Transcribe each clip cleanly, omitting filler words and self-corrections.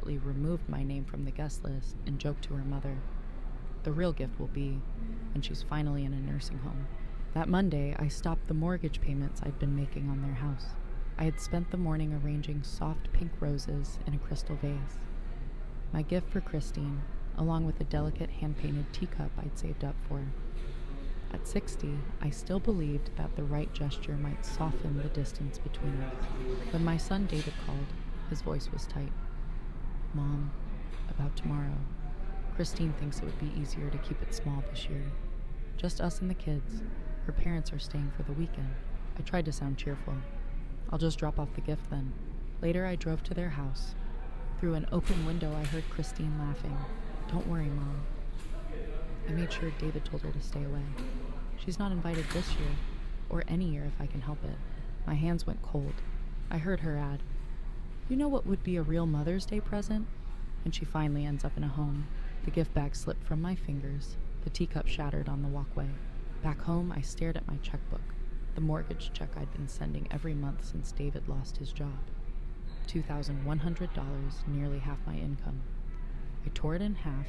deliberately removed my name from the guest list and joked to her mother. The real gift will be when she's finally in a nursing home. That Monday, I stopped the mortgage payments I'd been making on their house. I had spent the morning arranging soft pink roses in a crystal vase. My gift for Christine, along with a delicate hand-painted teacup I'd saved up for. At 60, I still believed that the right gesture might soften the distance between us. When my son David called, his voice was tight. "Mom, about tomorrow. Christine thinks it would be easier to keep it small this year. Just us and the kids. Her parents are staying for the weekend." I tried to sound cheerful. "I'll just drop off the gift then." Later, I drove to their house. Through an open window, I heard Christine laughing. "Don't worry, Mom." I made sure David told her to stay away. She's not invited this year, or any year if I can help it. My hands went cold. I heard her add, "You know what would be a real Mother's Day present?" And she finally ends up in a home. The gift bag slipped from my fingers. The teacup shattered on the walkway. Back home, I stared at my checkbook, the mortgage check I'd been sending every month since David lost his job. $2,100, nearly half my income. I tore it in half,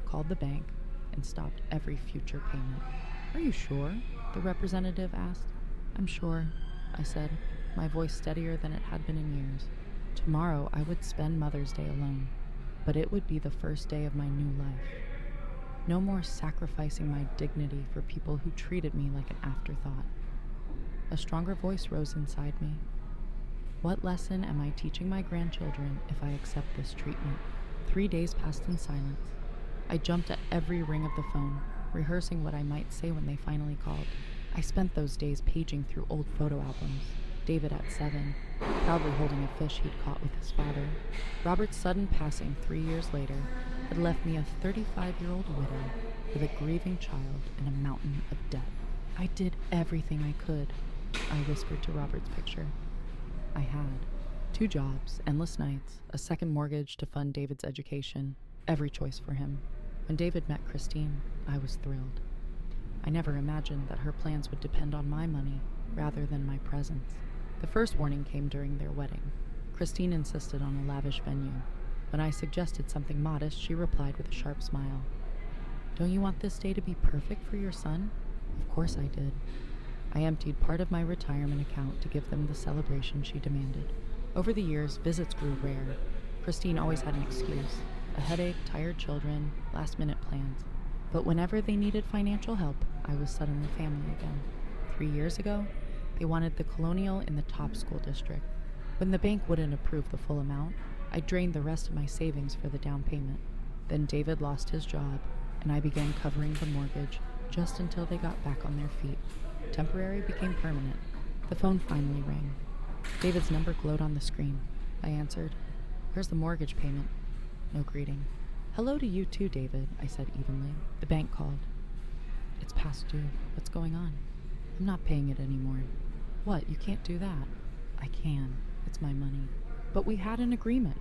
called the bank, and stopped every future payment. "Are you sure?" the representative asked. "I'm sure," I said, my voice steadier than it had been in years. Tomorrow I would spend Mother's Day alone, but it would be the first day of my new life. No more sacrificing my dignity for people who treated me like an afterthought. A stronger voice rose inside me. What lesson am I teaching my grandchildren if I accept this treatment? 3 days passed in silence. I jumped at every ring of the phone, rehearsing what I might say when they finally called. I spent those days paging through old photo albums. David at 7, proudly holding a fish he'd caught with his father. Robert's sudden passing 3 years later had left me a 35-year-old widow with a grieving child and a mountain of debt. I did everything I could, I whispered to Robert's picture. I had 2 jobs, endless nights, a second mortgage to fund David's education, every choice for him. When David met Christine, I was thrilled. I never imagined that her plans would depend on my money rather than my presence. The first warning came during their wedding. Christine insisted on a lavish venue. When I suggested something modest, she replied with a sharp smile. "Don't you want this day to be perfect for your son?" Of course I did. I emptied part of my retirement account to give them the celebration she demanded. Over the years, visits grew rare. Christine always had an excuse. A headache, tired children, last-minute plans. But whenever they needed financial help, I was suddenly family again. 3 years ago, they wanted the Colonial in the top school district. When the bank wouldn't approve the full amount, I drained the rest of my savings for the down payment. Then David lost his job, and I began covering the mortgage just until they got back on their feet. Temporary became permanent. The phone finally rang. David's number glowed on the screen. I answered. "Where's the mortgage payment?" No greeting. "Hello to you too, David," I said evenly. The bank called. "It's past due. What's going on?" "I'm not paying it anymore." "What? You can't do that." "I can. It's my money." "But we had an agreement."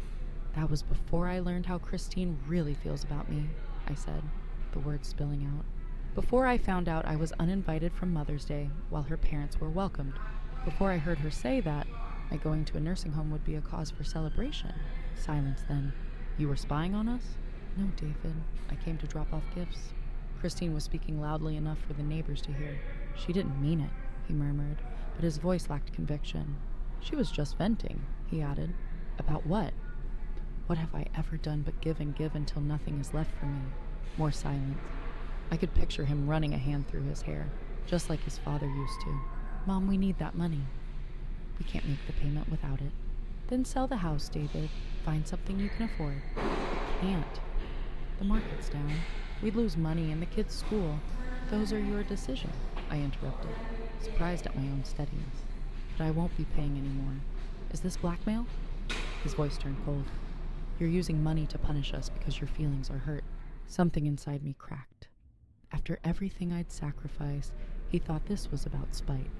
"That was before I learned how Christine really feels about me," I said, the words spilling out. "Before I found out I was uninvited from Mother's Day while her parents were welcomed. Before I heard her say that my going to a nursing home would be a cause for celebration." Silence then. "You were spying on us?" "No, David. I came to drop off gifts." Christine was speaking loudly enough for the neighbors to hear. "She didn't mean it," he murmured, but his voice lacked conviction. "She was just venting," he added. "About what?" "What have I ever done but give and give until nothing is left for me?" More silence. I could picture him running a hand through his hair, just like his father used to. "Mom, we need that money." "We can't make the payment without it." "Then sell the house, David. Find something you can afford." "I can't. The market's down. We'd lose money and the kids' school. Those are your decisions," I interrupted, surprised at my own steadiness. "But I won't be paying anymore. Is this blackmail?" His voice turned cold. "You're using money to punish us because your feelings are hurt." Something inside me cracked. After everything I'd sacrificed, he thought this was about spite.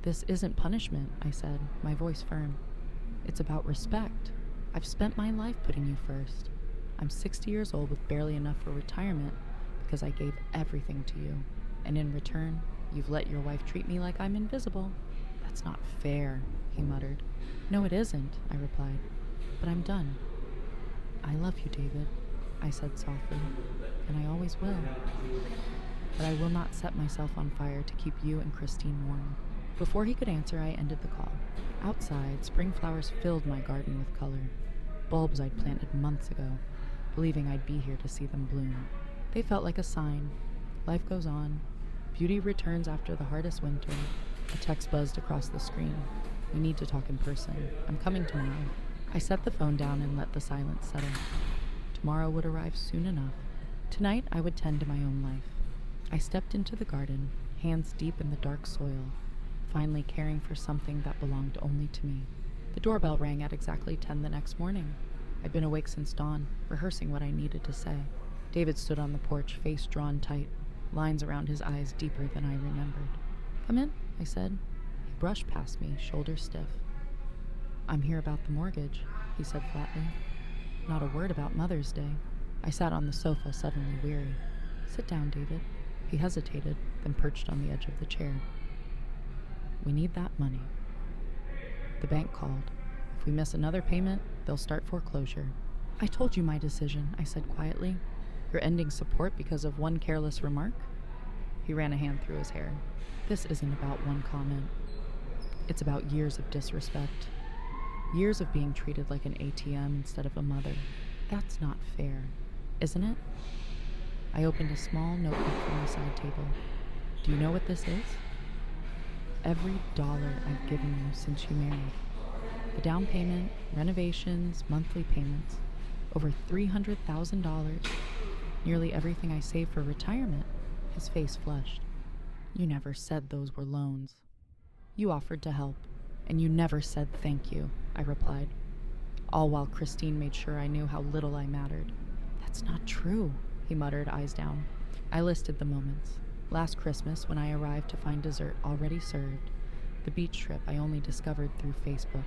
"This isn't punishment," I said, my voice firm. "It's about respect. I've spent my life putting you first. I'm 60 years old with barely enough for retirement because I gave everything to you. And in return, you've let your wife treat me like I'm invisible." "That's not fair," he muttered. "No, it isn't," I replied. "But I'm done." I love you, David, I said softly, and I always will. But I will not set myself on fire to keep you and Christine warm. Before he could answer, I ended the call. Outside, spring flowers filled my garden with color. Bulbs I'd planted months ago, believing I'd be here to see them bloom. They felt like a sign. Life goes on. Beauty returns after the hardest winter. A text buzzed across the screen. We need to talk in person. I'm coming tomorrow. I set the phone down and let the silence settle. Tomorrow would arrive soon enough. Tonight, I would tend to my own life. I stepped into the garden, hands deep in the dark soil, finally caring for something that belonged only to me. The doorbell rang at exactly 10 the next morning. I'd been awake since dawn, rehearsing what I needed to say. David stood on the porch, face drawn tight, lines around his eyes deeper than I remembered. "Come in," I said. He brushed past me, shoulders stiff. "I'm here about the mortgage," he said flatly. Not a word about Mother's Day. I sat on the sofa, suddenly weary. "Sit down, David." He hesitated, then perched on the edge of the chair. "We need that money." The bank called. If we miss another payment, they'll start foreclosure. "I told you my decision," I said quietly. "You're ending support because of one careless remark?" He ran a hand through his hair. "This isn't about one comment. It's about years of disrespect. Years of being treated like an ATM instead of a mother. That's not fair, isn't it?" I opened a small notebook from the side table. "Do you know what this is?" "Every dollar I've given you since you married. The down payment, renovations, monthly payments. Over $300,000. Nearly everything I saved for retirement." His face flushed. "You never said those were loans. You offered to help, and you never said thank you," I replied, all while Christine made sure I knew how little I mattered. "That's not true," he muttered, eyes down. I listed the moments. Last Christmas, when I arrived to find dessert already served. The beach trip I only discovered through Facebook.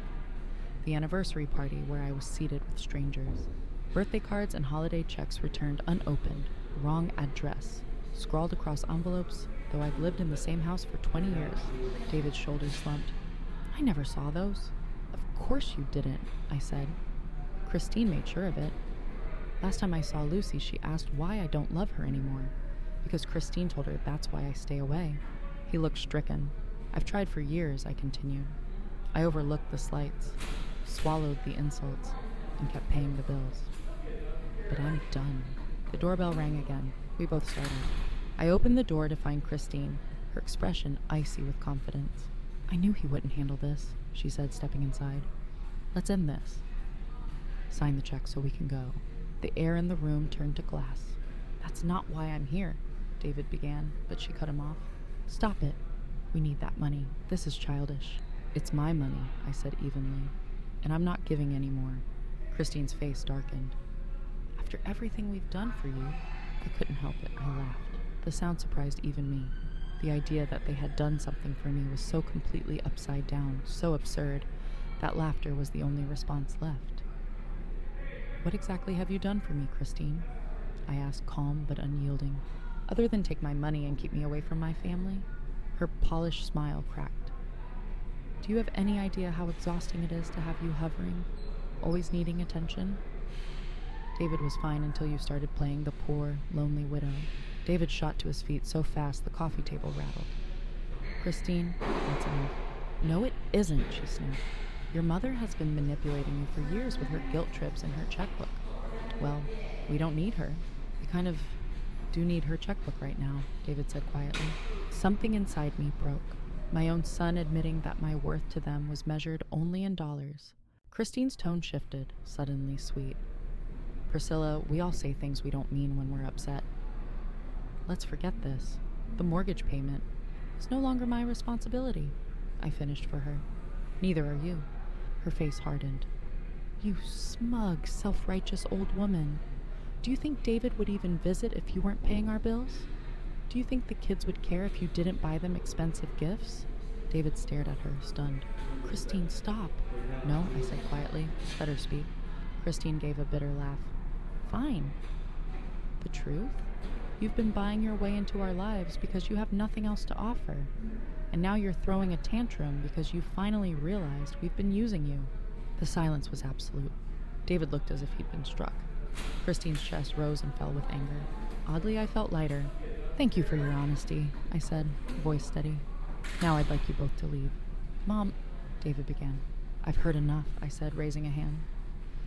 The anniversary party where I was seated with strangers. Birthday cards and holiday checks returned unopened. Wrong address. Scrawled across envelopes, though I've lived in the same house for 20 years. David's shoulders slumped. "I never saw those." "Of course you didn't," I said. "Christine made sure of it. Last time I saw Lucy, she asked why I don't love her anymore. Because Christine told her that's why I stay away." He looked stricken. "I've tried for years," I continued. I overlooked the slights, swallowed the insults, and kept paying the bills. But I'm done. The doorbell rang again. We both started. I opened the door to find Christine, her expression icy with confidence. "I knew he wouldn't handle this," she said, stepping inside. "Let's end this. Sign the check so we can go." The air in the room turned to glass. "That's not why I'm here," David began, but she cut him off. "Stop it. We need that money. This is childish." "It's my money," I said evenly, "and I'm not giving any more." Christine's face darkened. "After everything we've done for you," I couldn't help it. I laughed. The sound surprised even me. The idea that they had done something for me was so completely upside down, so absurd, that laughter was the only response left. "What exactly have you done for me, Christine?" I asked, calm but unyielding. "Other than take my money and keep me away from my family?" Her polished smile cracked. "Do you have any idea how exhausting it is to have you hovering, always needing attention?" "David was fine until you started playing the poor, lonely widow." David shot to his feet so fast the coffee table rattled. "Christine, that's enough." "No, it isn't," she snapped. "Your mother has been manipulating you for years with her guilt trips and her checkbook." "Well, we don't need her. We kind of do need her checkbook right now," David said quietly. Something inside me broke. My own son admitting that my worth to them was measured only in dollars. Christine's tone shifted, suddenly sweet. "Priscilla, we all say things we don't mean when we're upset. Let's forget this. The mortgage payment is no longer my responsibility," I finished for her. "Neither are you." Her face hardened. "You smug, self-righteous old woman. Do you think David would even visit if you weren't paying our bills? Do you think the kids would care if you didn't buy them expensive gifts?" David stared at her, stunned. "Christine, stop." "No," I said quietly. "Let her speak." Christine gave a bitter laugh. "Fine. The truth? You've been buying your way into our lives because you have nothing else to offer. And now you're throwing a tantrum because you finally realized we've been using you." The silence was absolute. David looked as if he'd been struck. Christine's chest rose and fell with anger. Oddly, I felt lighter. "Thank you for your honesty," I said, voice steady. "Now I'd like you both to leave." "Mom," David began. "I've heard enough," I said, raising a hand.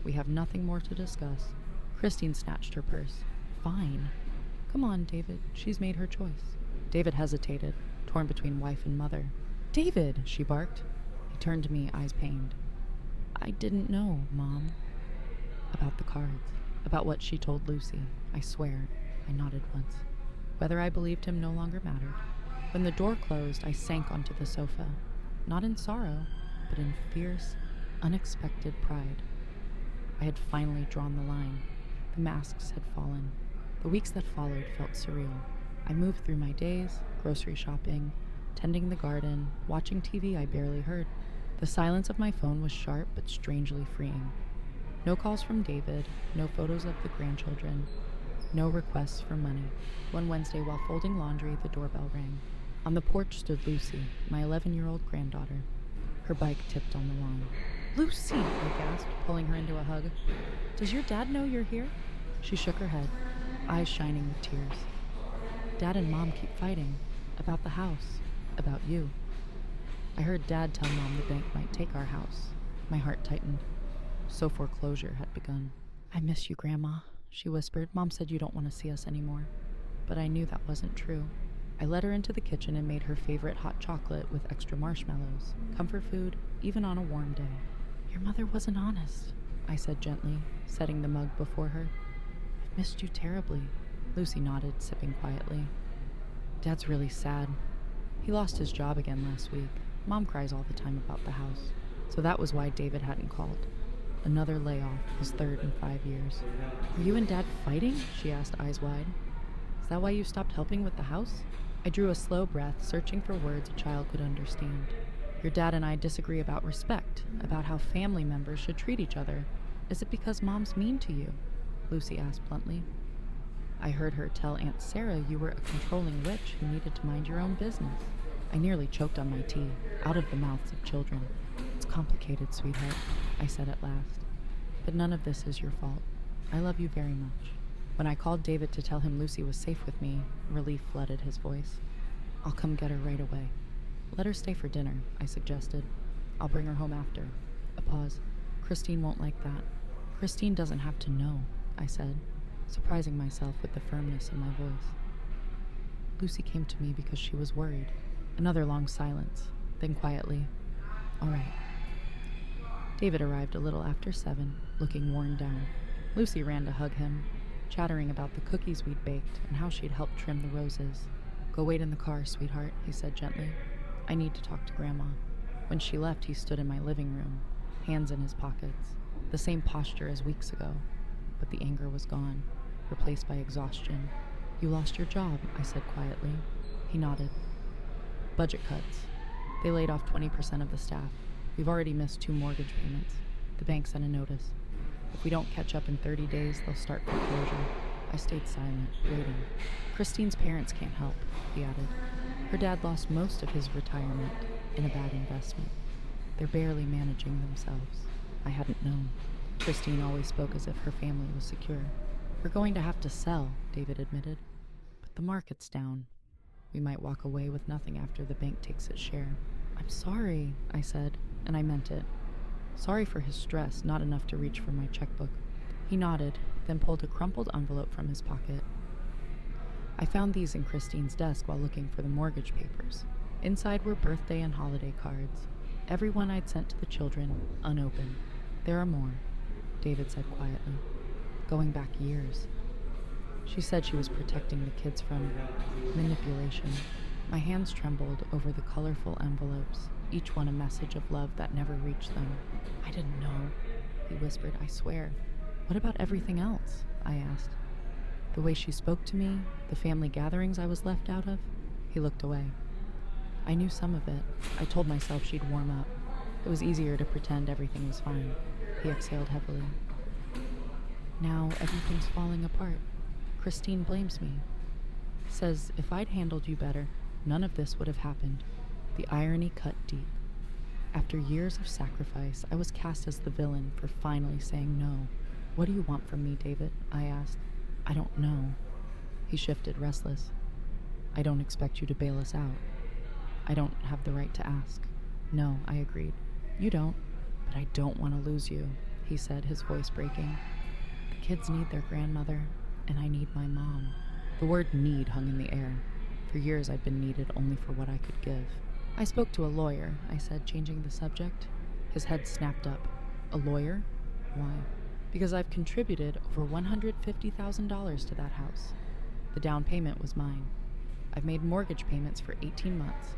"We have nothing more to discuss." Christine snatched her purse. "Fine. Come on, David. She's made her choice." David hesitated, torn between wife and mother. "David!" she barked. He turned to me, eyes pained. "I didn't know, Mom." "About the cards. About what she told Lucy. I swear." I nodded once. Whether I believed him no longer mattered. When the door closed, I sank onto the sofa. Not in sorrow, but in fierce, unexpected pride. I had finally drawn the line. The masks had fallen. The weeks that followed felt surreal. I moved through my days, grocery shopping, tending the garden, watching TV I barely heard. The silence of my phone was sharp but strangely freeing. No calls from David, no photos of the grandchildren, no requests for money. One Wednesday, while folding laundry, the doorbell rang. On the porch stood Lucy, my 11-year-old granddaughter. Her bike tipped on the lawn. "Lucy!" I gasped, pulling her into a hug. "Does your dad know you're here?" She shook her head, eyes shining with tears. "Dad and Mom keep fighting. About the house. About you." I heard Dad tell Mom the bank might take our house. My heart tightened. So foreclosure had begun. "I miss you, Grandma," she whispered. "Mom said you don't want to see us anymore." But I knew that wasn't true. I led her into the kitchen and made her favorite hot chocolate with extra marshmallows, comfort food, even on a warm day. "Your mother wasn't honest," I said gently, setting the mug before her. "I've missed you terribly." Lucy nodded, sipping quietly. "Dad's really sad. He lost his job again last week. Mom cries all the time about the house. So that was why David hadn't called. Another layoff, his third in 5 years. "Are you and Dad fighting?" she asked, eyes wide. "Is that why you stopped helping with the house?" I drew a slow breath, searching for words a child could understand. "Your dad and I disagree about respect, about how family members should treat each other. Is it because Mom's mean to you?" Lucy asked bluntly. "I heard her tell Aunt Sarah you were a controlling witch who needed to mind your own business." I nearly choked on my tea, out of the mouths of children. "It's complicated, sweetheart," I said at last. "But none of this is your fault. I love you very much." When I called David to tell him Lucy was safe with me, relief flooded his voice. "I'll come get her right away." "Let her stay for dinner," I suggested. "I'll bring her home after." A pause. "Christine won't like that." "Christine doesn't have to know," I said, surprising myself with the firmness in my voice. Lucy came to me because she was worried. Another long silence, then quietly, "All right." David arrived a little after 7, looking worn down. Lucy ran to hug him, chattering about the cookies we'd baked and how she'd helped trim the roses. "Go wait in the car, sweetheart," he said gently. "I need to talk to Grandma." When she left, he stood in my living room, hands in his pockets, the same posture as weeks ago, but the anger was gone, replaced by exhaustion. "You lost your job," I said quietly. He nodded. "Budget cuts. They laid off 20% of the staff. We've already missed 2 mortgage payments. The bank sent a notice. If we don't catch up in 30 days, they'll start foreclosure." I stayed silent, waiting. "Christine's parents can't help," he added. "Her dad lost most of his retirement in a bad investment. They're barely managing themselves." I hadn't known. Christine always spoke as if her family was secure. "We're going to have to sell," David admitted. "But the market's down. We might walk away with nothing after the bank takes its share." "I'm sorry," I said, and I meant it. Sorry for his stress, not enough to reach for my checkbook. He nodded, then pulled a crumpled envelope from his pocket. "I found these in Christine's desk while looking for the mortgage papers. Inside were birthday and holiday cards. Every one I'd sent to the children, unopened. There are more," David said quietly. "Going back years." She said she was protecting the kids from manipulation. My hands trembled over the colorful envelopes, each one a message of love that never reached them. "I didn't know," he whispered. "I swear." "What about everything else?" I asked. "The way she spoke to me, the family gatherings I was left out of?" He looked away. "I knew some of it. I told myself she'd warm up. It was easier to pretend everything was fine." He exhaled heavily. "Now everything's falling apart. Christine blames me. Says if I'd handled you better, none of this would have happened." The irony cut deep. After years of sacrifice, I was cast as the villain for finally saying no. "What do you want from me, David?" I asked. "I don't know." He shifted, restless. "I don't expect you to bail us out." "I don't have the right to ask." "No," I agreed. "You don't, but I don't want to lose you," he said, his voice breaking. "The kids need their grandmother, and I need my mom." The word need hung in the air. For years I'd been needed only for what I could give. "I spoke to a lawyer," I said, changing the subject. His head snapped up. "A lawyer? Why?" "Because I've contributed over $150,000 to that house. The down payment was mine. I've made mortgage payments for 18 months.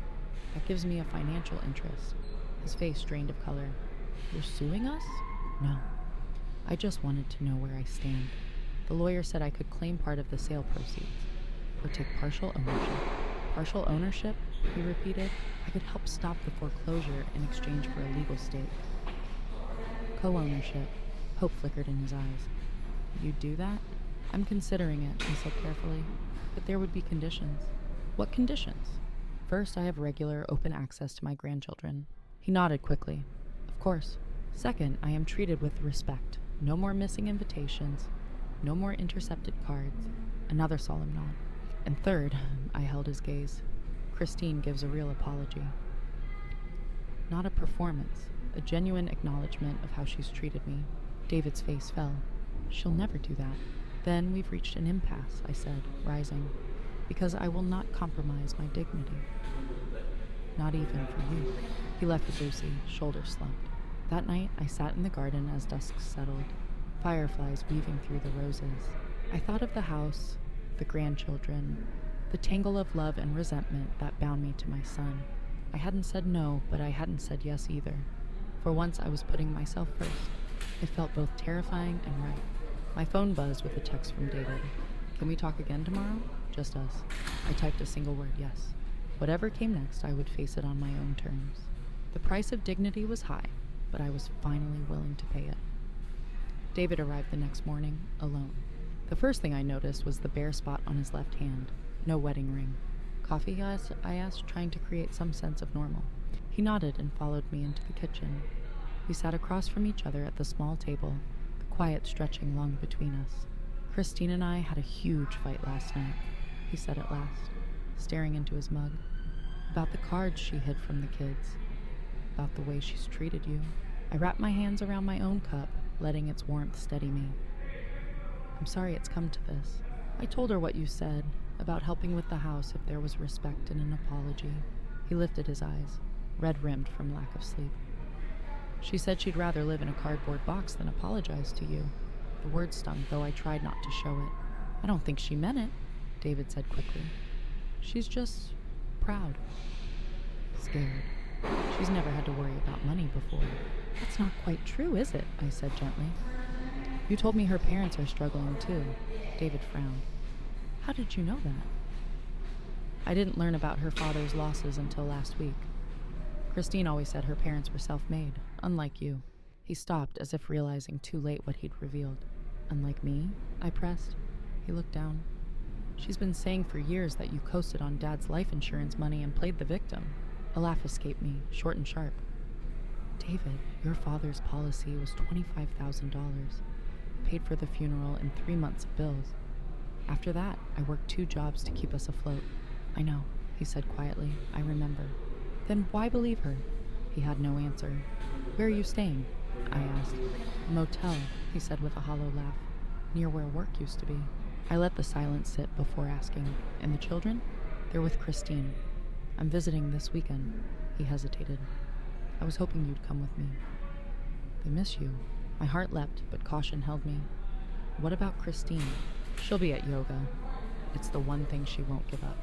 That gives me a financial interest." His face drained of color. "You're suing us?" "No. I just wanted to know where I stand." The lawyer said I could claim part of the sale proceeds, or take partial ownership. "Partial ownership?" he repeated. "I could help stop the foreclosure in exchange for a legal stake." "Co-ownership." Hope flickered in his eyes. "You'd do that?" "I'm considering it," he said carefully. "But there would be conditions." "What conditions?" "First, I have regular, open access to my grandchildren." He nodded quickly. "Of course." "Second, I am treated with respect. No more missing invitations. No more intercepted cards." Another solemn nod. "And third," I held his gaze, "Christine gives a real apology. Not a performance, a genuine acknowledgement of how she's treated me." David's face fell. "She'll never do that." "Then we've reached an impasse," I said, rising, "because I will not compromise my dignity." "Not even for you." He left with Lucy, shoulders slumped. That night, I sat in the garden as dusk settled, fireflies weaving through the roses. I thought of the house, the grandchildren, the tangle of love and resentment that bound me to my son. I hadn't said no, but I hadn't said yes either. For once, I was putting myself first. It felt both terrifying and right. My phone buzzed with a text from David. "Can we talk again tomorrow?" "Just us." I typed a single word, yes. Whatever came next, I would face it on my own terms. The price of dignity was high, but I was finally willing to pay it. David arrived the next morning, alone. The first thing I noticed was the bare spot on his left hand. No wedding ring. "Coffee?" I asked, trying to create some sense of normal. He nodded and followed me into the kitchen. We sat across from each other at the small table, the quiet stretching long between us. "Christine and I had a huge fight last night," he said at last, staring into his mug. "About the cards she hid from the kids. About the way she's treated you." I wrapped my hands around my own cup, letting its warmth steady me. "I'm sorry it's come to this." I told her what you said, about helping with the house if there was respect and an apology. He lifted his eyes, red-rimmed from lack of sleep. "She said she'd rather live in a cardboard box than apologize to you." The word stung, though I tried not to show it. "I don't think she meant it," David said quickly. "She's just proud. Scared. She's never had to worry about money before." "That's not quite true, is it?" I said gently. "You told me her parents are struggling too." David frowned. "How did you know that?" "I didn't learn about her father's losses until last week. Christine always said her parents were self-made, unlike you." He stopped, as if realizing too late what he'd revealed. "Unlike me?" I pressed. He looked down. "She's been saying for years that you coasted on Dad's life insurance money and played the victim." A laugh escaped me, short and sharp. "David, your father's policy was $25,000. Paid for the funeral and 3 months of bills. After that, I worked 2 jobs to keep us afloat." "I know," he said quietly. "I remember." "Then why believe her?" He had no answer. "Where are you staying?" I asked. "A motel," he said with a hollow laugh. "Near where work used to be." I let the silence sit before asking, "And the children?" "They're with Christine. I'm visiting this weekend." He hesitated. "I was hoping you'd come with me." "They miss you." My heart leapt, but caution held me. "What about Christine?" "She'll be at yoga. It's the one thing she won't give up,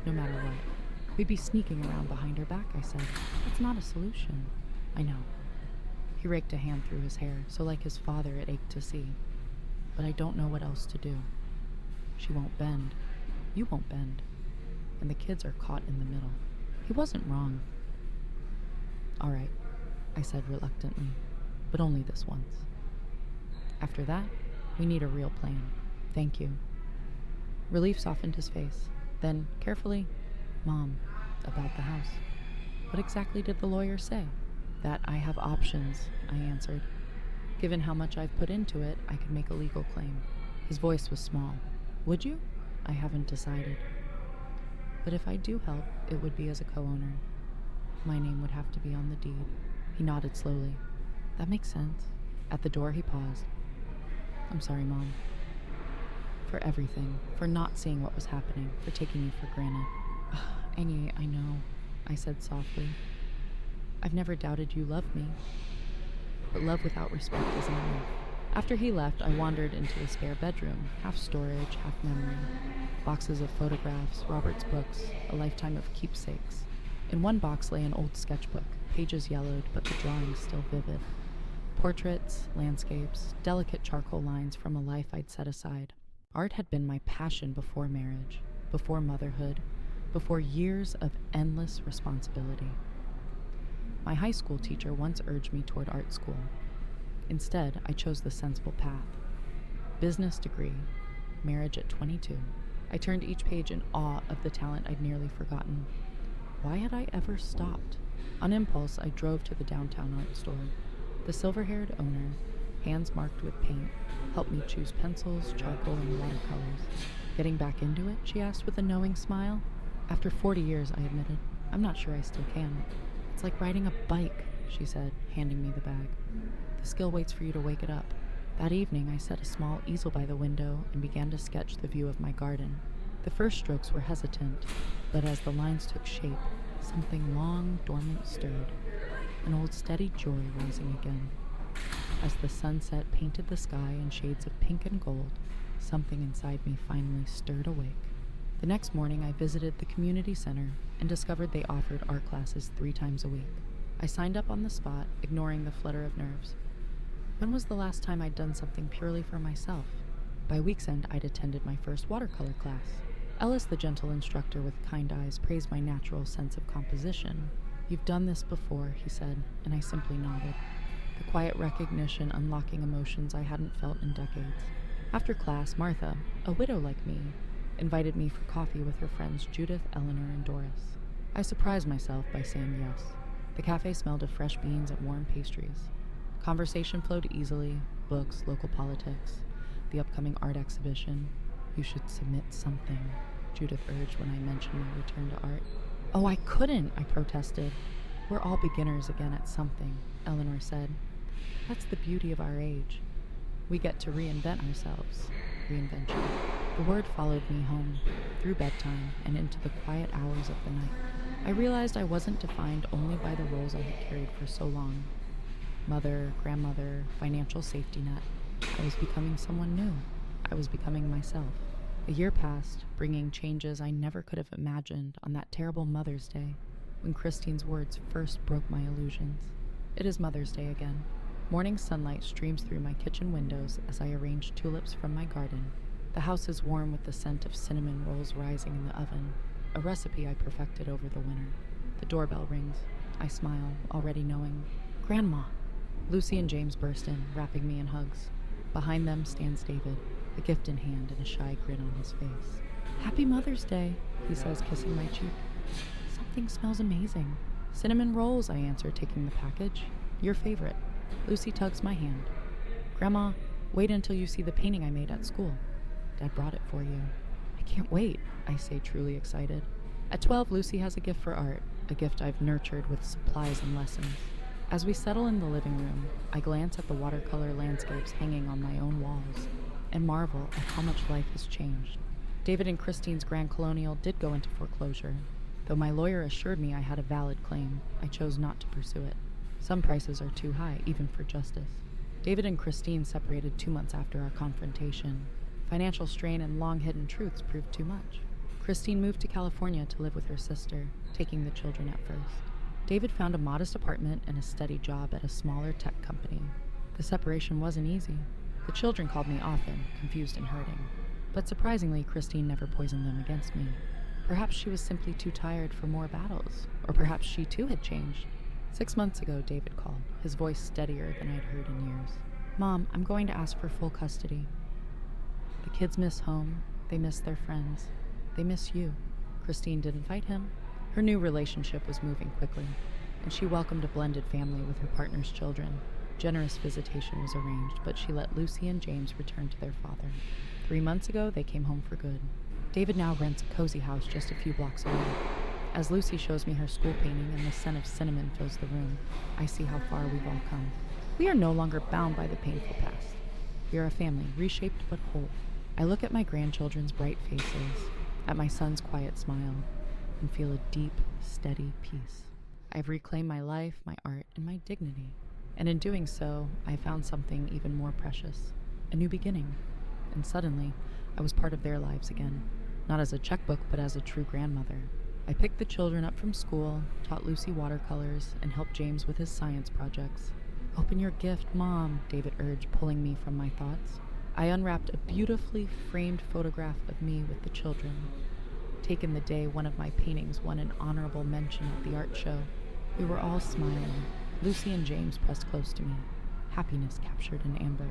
no matter what." "We'd be sneaking around behind her back," I said. "That's not a solution." "I know." He raked a hand through his hair, so like his father it ached to see. "But I don't know what else to do. She won't bend. You won't bend. And the kids are caught in the middle." He wasn't wrong. "All right," I said reluctantly, "but only this once. After that, we need a real plan. Thank you." Relief softened his face. Then, carefully, "Mom, about the house. What exactly did the lawyer say?" That I have options, I answered. Given how much I've put into it, I could make a legal claim. His voice was small. Would you? I haven't decided. But if I do help, it would be as a co-owner. My name would have to be on the deed. He nodded slowly. That makes sense. At the door, he paused. I'm sorry, Mom. For everything. For not seeing what was happening. For taking you for granted. Annie, I know, I said softly. I've never doubted you loved me. But love without respect isn't enough. After he left, I wandered into the spare bedroom, half storage, half memory. Boxes of photographs, Robert's books, a lifetime of keepsakes. In one box lay an old sketchbook, pages yellowed, but the drawings still vivid. Portraits, landscapes, delicate charcoal lines from a life I'd set aside. Art had been my passion before marriage, before motherhood, before years of endless responsibility. My high school teacher once urged me toward art school. Instead, I chose the sensible path. Business degree, marriage at 22. I turned each page in awe of the talent I'd nearly forgotten. Why had I ever stopped? On impulse, I drove to the downtown art store. The silver-haired owner, hands marked with paint, helped me choose pencils, charcoal, and watercolors. Getting back into it, she asked with a knowing smile. After 40 years, I admitted, I'm not sure I still can. It's like riding a bike, she said, handing me the bag. The skill waits for you to wake it up. That evening, I set a small easel by the window and began to sketch the view of my garden. The first strokes were hesitant, but as the lines took shape, something long dormant stirred, an old steady joy rising again. As the sunset painted the sky in shades of pink and gold, something inside me finally stirred awake. The next morning, I visited the community center and discovered they offered art classes 3 times a week. I signed up on the spot, ignoring the flutter of nerves. When was the last time I'd done something purely for myself? By week's end, I'd attended my first watercolor class. Ellis, the gentle instructor with kind eyes, praised my natural sense of composition. You've done this before, he said, and I simply nodded. The quiet recognition unlocking emotions I hadn't felt in decades. After class, Martha, a widow like me, invited me for coffee with her friends Judith, Eleanor, and Doris. I surprised myself by saying yes. The cafe smelled of fresh beans and warm pastries. Conversation flowed easily, books, local politics, the upcoming art exhibition. You should submit something, Judith urged when I mentioned my return to art. Oh, I couldn't, I protested. We're all beginners again at something, Eleanor said. That's the beauty of our age. We get to reinvent ourselves. Reinvention. The word followed me home, through bedtime, and into the quiet hours of the night. I realized I wasn't defined only by the roles I had carried for so long. Mother, grandmother, financial safety net. I was becoming someone new. I was becoming myself. A year passed, bringing changes I never could have imagined on that terrible Mother's Day, when Christine's words first broke my illusions. It is Mother's Day again. Morning sunlight streams through my kitchen windows as I arrange tulips from my garden. The house is warm with the scent of cinnamon rolls rising in the oven, a recipe I perfected over the winter. The doorbell rings. I smile, already knowing. Grandma! Lucy and James burst in, wrapping me in hugs. Behind them stands David, a gift in hand and a shy grin on his face. Happy Mother's Day, he says, kissing my cheek. Something smells amazing. Cinnamon rolls, I answer, taking the package. Your favorite. Lucy tugs my hand. Grandma, wait until you see the painting I made at school. Dad brought it for you. I can't wait, I say, truly excited. At 12, Lucy has a gift for art, a gift I've nurtured with supplies and lessons. As we settle in the living room, I glance at the watercolor landscapes hanging on my own walls and marvel at how much life has changed. David and Christine's Grand Colonial did go into foreclosure. Though my lawyer assured me I had a valid claim, I chose not to pursue it. Some prices are too high, even for justice. David and Christine separated 2 months after our confrontation. Financial strain and long-hidden truths proved too much. Christine moved to California to live with her sister, taking the children at first. David found a modest apartment and a steady job at a smaller tech company. The separation wasn't easy. The children called me often, confused and hurting. But surprisingly, Christine never poisoned them against me. Perhaps she was simply too tired for more battles, or perhaps she too had changed. 6 months ago, David called, his voice steadier than I'd heard in years. Mom, I'm going to ask for full custody. The kids miss home. They miss their friends. They miss you. Christine didn't fight him. Her new relationship was moving quickly. and she welcomed a blended family with her partner's children. Generous visitation was arranged, but she let Lucy and James return to their father. 3 months ago, they came home for good. David now rents a cozy house just a few blocks away. As Lucy shows me her school painting and the scent of cinnamon fills the room, I see how far we've all come. We are no longer bound by the painful past. We are a family, reshaped but whole. I look at my grandchildren's bright faces, at my son's quiet smile, and feel a deep, steady peace. I've reclaimed my life, my art, and my dignity. And in doing so, I found something even more precious, a new beginning. And suddenly, I was part of their lives again, not as a checkbook, but as a true grandmother. I picked the children up from school, taught Lucy watercolors, and helped James with his science projects. "Open your gift, Mom," David urged, pulling me from my thoughts. I unwrapped a beautifully framed photograph of me with the children, taken the day one of my paintings won an honorable mention at the art show. We were all smiling. Lucy and James pressed close to me, happiness captured in amber.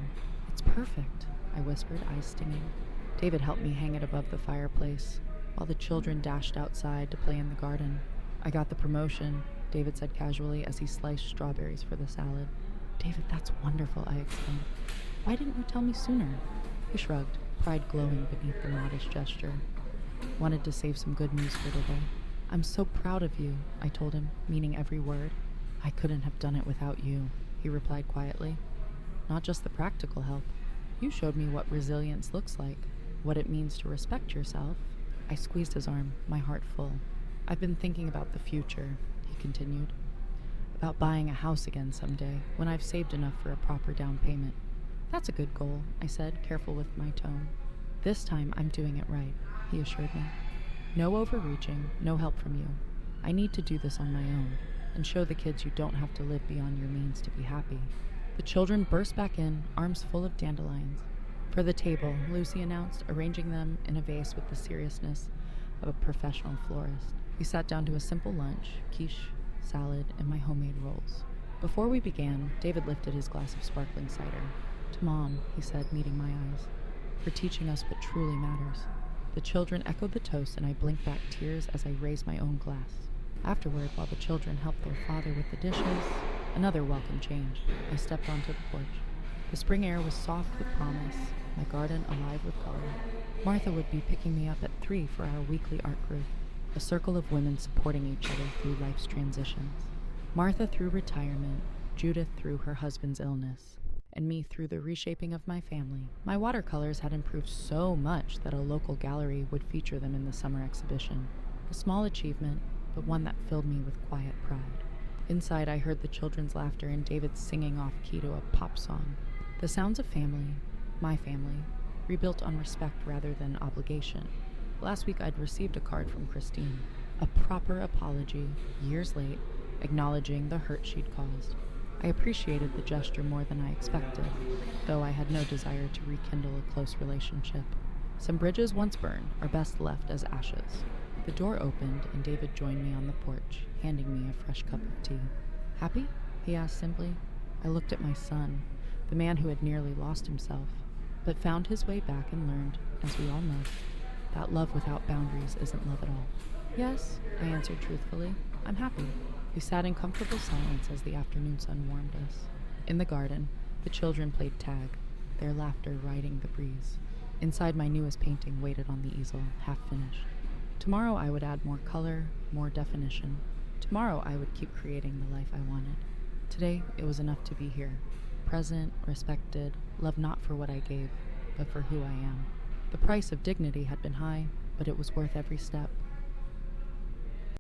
"It's perfect," I whispered, eyes stinging. David helped me hang it above the fireplace, while the children dashed outside to play in the garden. "I got the promotion," David said casually as he sliced strawberries for the salad. "David, that's wonderful," I exclaimed. "Why didn't you tell me sooner?" He shrugged, pride glowing beneath the modest gesture. "Wanted to save some good news for today." "I'm so proud of you," I told him, meaning every word. "I couldn't have done it without you," he replied quietly. "Not just the practical help. You showed me what resilience looks like, what it means to respect yourself." I squeezed his arm, my heart full. "I've been thinking about the future," he continued. "About buying a house again someday, when I've saved enough for a proper down payment." "That's a good goal," I said, careful with my tone. "This time I'm doing it right," he assured me. "No overreaching, no help from you. I need to do this on my own, and show the kids you don't have to live beyond your means to be happy." The children burst back in, arms full of dandelions. "For the table," Lucy announced, arranging them in a vase with the seriousness of a professional florist. We sat down to a simple lunch, quiche, salad, and my homemade rolls. Before we began, David lifted his glass of sparkling cider. "To Mom," he said, meeting my eyes, "for teaching us what truly matters." The children echoed the toast, and I blinked back tears as I raised my own glass. Afterward, while the children helped their father with the dishes, another welcome change, I stepped onto the porch. The spring air was soft with promise, my garden alive with color. Martha would be picking me up at 3 for our weekly art group, a circle of women supporting each other through life's transitions. Martha through retirement, Judith through her husband's illness, and me through the reshaping of my family. My watercolors had improved so much that a local gallery would feature them in the summer exhibition. A small achievement, but one that filled me with quiet pride. Inside, I heard the children's laughter and David singing off-key to a pop song. The sounds of family, my family, rebuilt on respect rather than obligation. Last week, I'd received a card from Christine, a proper apology, years late, acknowledging the hurt she'd caused. I appreciated the gesture more than I expected, though I had no desire to rekindle a close relationship. Some bridges once burned are best left as ashes. The door opened and David joined me on the porch, handing me a fresh cup of tea. "Happy?" he asked simply. I looked at my son, the man who had nearly lost himself, but found his way back and learned, as we all must, that love without boundaries isn't love at all. "Yes," I answered truthfully, "I'm happy." We sat in comfortable silence as the afternoon sun warmed us. In the garden, the children played tag, their laughter riding the breeze. Inside, my newest painting waited on the easel, half finished. Tomorrow I would add more color, more definition. Tomorrow I would keep creating the life I wanted. Today, it was enough to be here, present, respected, loved not for what I gave, but for who I am. The price of dignity had been high, but it was worth every step.